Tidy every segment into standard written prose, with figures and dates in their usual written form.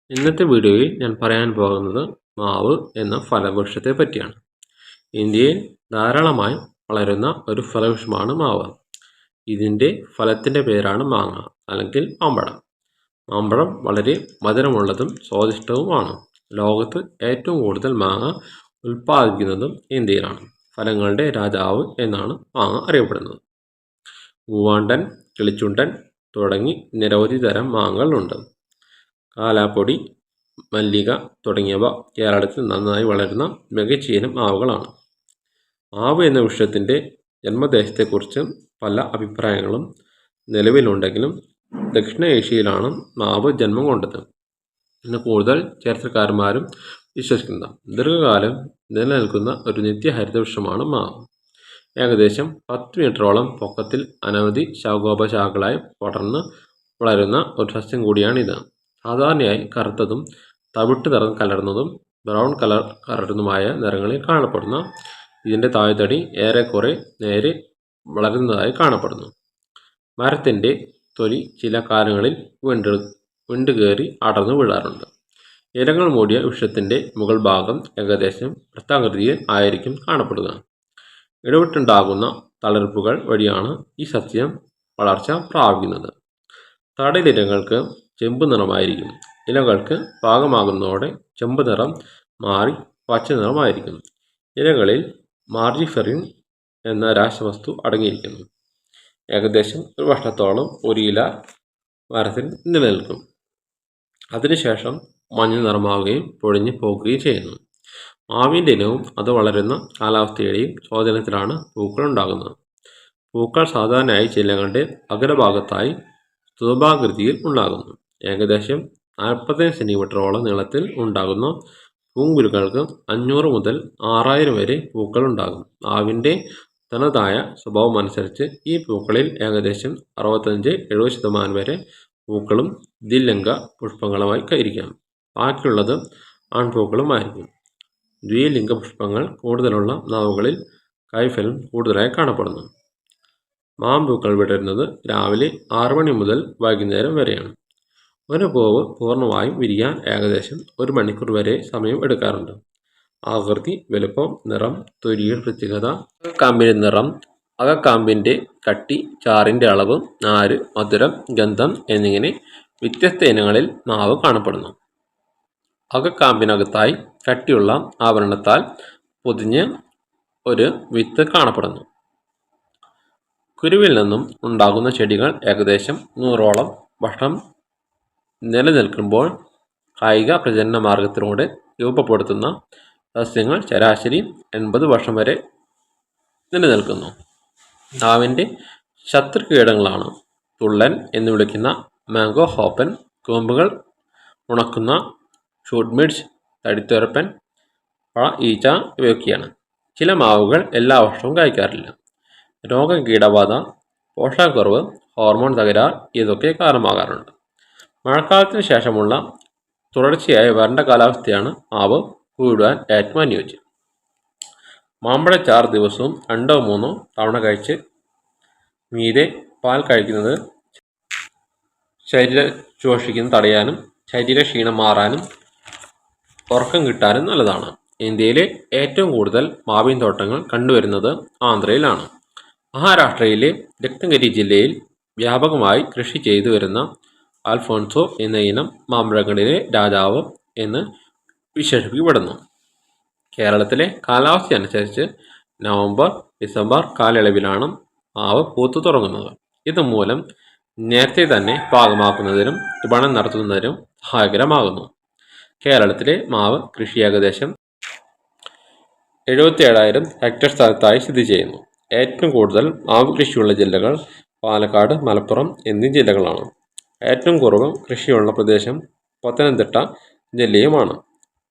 ഇന്നത്തെ വീഡിയോയിൽ ഞാൻ പറയാൻ പോകുന്നത് മാവ് എന്ന ഫലവൃക്ഷത്തെ പറ്റിയാണ്. ഇന്ത്യയിൽ ധാരാളമായി വളരുന്ന ഒരു ഫലവൃക്ഷമാണ് മാവ്. ഇതിൻ്റെ ഫലത്തിൻ്റെ പേരാണ് മാങ്ങ അല്ലെങ്കിൽ മാമ്പഴം. മാമ്പഴം വളരെ മധുരമുള്ളതും സ്വാദിഷ്ടവുമാണ്. ലോകത്ത് ഏറ്റവും കൂടുതൽ മാങ്ങ ഉൽപ്പാദിപ്പിക്കുന്നതും ഇന്ത്യയിലാണ്. ഫലങ്ങളുടെ രാജാവ് എന്നാണ് മാങ്ങ അറിയപ്പെടുന്നത്. മൂവാണ്ടൻ, കിളിച്ചുണ്ടൻ തുടങ്ങി നിരവധി തരം മാങ്ങകളുണ്ട്. കാലാപ്പൊടി, മല്ലിക തുടങ്ങിയവ കേരളത്തിൽ നന്നായി വളരുന്ന മികച്ച ഇനം മാവുകളാണ്. മാവ് എന്ന വൃക്ഷത്തിൻ്റെ ജന്മദേശത്തെക്കുറിച്ച് പല അഭിപ്രായങ്ങളും നിലവിലുണ്ടെങ്കിലും ദക്ഷിണേഷ്യയിലാണ് മാവ് ജന്മം കൊണ്ടത് എന്ന് കൂടുതൽ ചരിത്രകാരന്മാരും വിശ്വസിക്കുന്നു. ദീർഘകാലം നിലനിൽക്കുന്ന ഒരു നിത്യഹരിത വൃക്ഷമാണ് മാവ്. ഏകദേശം 10 മീറ്ററോളം പൊക്കത്തിൽ അനവധി ശാഖോപശാഖകളായി പടർന്ന് വളരുന്ന ഒരു സസ്യം കൂടിയാണിത്. സാധാരണയായി കറുത്തതും തവിട്ട് നിറം കലർന്നതും ബ്രൗൺ കളർ കലർന്നതുമായ നിറങ്ങളിൽ കാണപ്പെടുന്ന ഇതിൻ്റെ താഴെത്തടി ഏറെക്കുറെ നേരെ വളരുന്നതായി കാണപ്പെടുന്നു. മരത്തിൻ്റെ തൊലി ചില കാലങ്ങളിൽ വിണ്ടുകയറി അടർന്നു വീഴാറുണ്ട്. ഇലകൾ മൂടിയ വൃക്ഷത്തിൻ്റെ മുകൾ ഭാഗം ഏകദേശം വൃത്താകൃതിയിൽ ആയിരിക്കും കാണപ്പെടുക. ഇടവിട്ടുണ്ടാകുന്ന തളിർപ്പുകൾ വഴിയാണ് ഈ സസ്യം വളർച്ച പ്രാപിക്കുന്നത്. തടലിലകൾക്ക് ചെമ്പ് നിറമായിരിക്കും. ഇലകൾക്ക് പാകമാകുന്നതോടെ ചെമ്പ് നിറം മാറി പച്ച നിറമായിരിക്കും. ഇലകളിൽ മാർജിഫെറിൻ എന്ന രാസവസ്തു അടങ്ങിയിരിക്കുന്നു. ഏകദേശം ഒരു വർഷത്തോളം ഒരു ഇല മരത്തിൽ നിലനിൽക്കും. അതിനുശേഷം മഞ്ഞ നിറമാവുകയും പൊഴിഞ്ഞു പോകുകയും ചെയ്യുന്നു. മാവിൻ്റെ ഇനവും അത് വളരുന്ന കാലാവസ്ഥയുടെയും സ്വാധീനത്തിലാണ് പൂക്കൾ ഉണ്ടാകുന്നത്. പൂക്കൾ സാധാരണയായി ചില്ലകളുടെ അഗ്രഭാഗത്തായി സ്തൂപാകൃതിയിൽ ഉണ്ടാകുന്നു. ഏകദേശം 45 സെന്റിമീറ്ററോളം നീളത്തിൽ ഉണ്ടാകുന്ന പൂങ്കുരുക്കൾക്ക് 500 മുതൽ 6000 വരെ പൂക്കൾ ഉണ്ടാകും. മാവിൻ്റെ തനതായ സ്വഭാവം അനുസരിച്ച് ഈ പൂക്കളിൽ ഏകദേശം 65-70% വരെ പൂക്കളും ദ്വിലിംഗ പുഷ്പങ്ങളുമായി ഇരിക്കാം. ബാക്കിയുള്ളത് ആൺപൂക്കളുമായിരിക്കും. ദ്വിലിംഗ പുഷ്പങ്ങൾ കൂടുതലുള്ള മാവുകളിൽ കായ്ഫലം കൂടുതലായി കാണപ്പെടുന്നു. മാമ്പൂക്കൾ വിടരുന്നത് രാവിലെ 6 മണി മുതൽ വൈകുന്നേരം വരെയാണ്. ഒരു പൂവ് പൂർണ്ണമായും വിരിയാൻ ഏകദേശം 1 മണിക്കൂർ വരെ സമയം എടുക്കാറുണ്ട്. ആകൃതി, വലുപ്പം, നിറം, തൊലിയുടെ പ്രത്യേകത, കാമ്പിൻ്റെ നിറം, അകക്കാമ്പിൻ്റെ കട്ടി, ചാറിൻ്റെ അളവ്, നാര്, മധുരം, ഗന്ധം എന്നിങ്ങനെ വ്യത്യസ്ത ഇനങ്ങളിൽ മാവ് കാണപ്പെടുന്നു. അകക്കാമ്പിനകത്തായി കട്ടിയുള്ള ആവരണത്താൽ പൊതിഞ്ഞ് ഒരു വിത്ത് കാണപ്പെടുന്നു. കുരുവിൽ നിന്നും ഉണ്ടാകുന്ന ചെടികൾ ഏകദേശം 100ഓളം വർഷം നിലനിൽക്കുമ്പോൾ കായിക പ്രജനന മാർഗത്തിലൂടെ രൂപപ്പെടുത്തുന്ന സസ്യങ്ങൾ ശരാശരി 80 വർഷം വരെ നിലനിൽക്കുന്നു. മാവിൻ്റെ ശത്രുകീടങ്ങളാണ് തുള്ളൻ എന്ന് വിളിക്കുന്ന മാംഗോ ഹോപ്പൻ, കൂമ്പുകൾ ഉണക്കുന്ന ഷൂട്ട് മിഡ്ജ്, തടിത്തുരപ്പൻ, ഈച്ച ഇവയൊക്കെയാണ്. ചില മാവുകൾ എല്ലാ വർഷവും കായ്ക്കാറില്ല. രോഗം, കീടബാധ, പോഷകക്കുറവ്, ഹോർമോൺ തകരാർ ഇതൊക്കെ കാരണമാകാറുണ്ട്. മഴക്കാലത്തിന് ശേഷമുള്ള തുടർച്ചയായ വരണ്ട കാലാവസ്ഥയാണ് മാവ് പൂവിടാൻ ഏറ്റവും അനുയോജ്യം. മാമ്പഴച്ചാർ ദിവസവും 2-3 തവണ കഴിച്ച് മീതെ പാൽ കഴിക്കുന്നത് ശരീര ശോഷിക്കുന്നത് തടയാനും ശരീരക്ഷീണം മാറാനും ഉറക്കം കിട്ടാനും നല്ലതാണ്. ഇന്ത്യയിലെ ഏറ്റവും കൂടുതൽ മാവിൻ തോട്ടങ്ങൾ കണ്ടുവരുന്നത് ആന്ധ്രയിലാണ്. മഹാരാഷ്ട്രയിലെ രത്നഗിരി ജില്ലയിൽ വ്യാപകമായി കൃഷി ചെയ്തു വരുന്ന അൽഫോൺസോ എന്ന ഇനം മാമ്പഴങ്ങളിലെ രാജാവ് എന്ന് വിശേഷിപ്പിക്കപ്പെടുന്നു. കേരളത്തിലെ കാലാവസ്ഥ അനുസരിച്ച് നവംബർ-ഡിസംബർ കാലയളവിലാണ് മാവ് പൂത്തു തുടങ്ങുന്നത്. ഇതുമൂലം നേരത്തെ തന്നെ പാകമാക്കുന്നതിനും വിപണനം നടത്തുന്നതിനും സഹായകരമാകുന്നു. കേരളത്തിലെ മാവ് കൃഷി ഏകദേശം 77,000 ഹെക്ടർ സ്ഥലത്തായി സ്ഥിതി ചെയ്യുന്നു. ഏറ്റവും കൂടുതൽ മാവ് കൃഷിയുള്ള ജില്ലകൾ പാലക്കാട്, മലപ്പുറം എന്നീ ജില്ലകളാണ്. ഏറ്റവും കുറവ് കൃഷിയുള്ള പ്രദേശം പത്തനംതിട്ട ജില്ലയുമാണ്.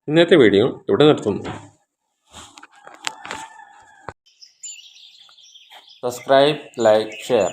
ഇന്നത്തെ വീഡിയോ ഇവിടെ നിർത്തുന്നു. Subscribe, like, share.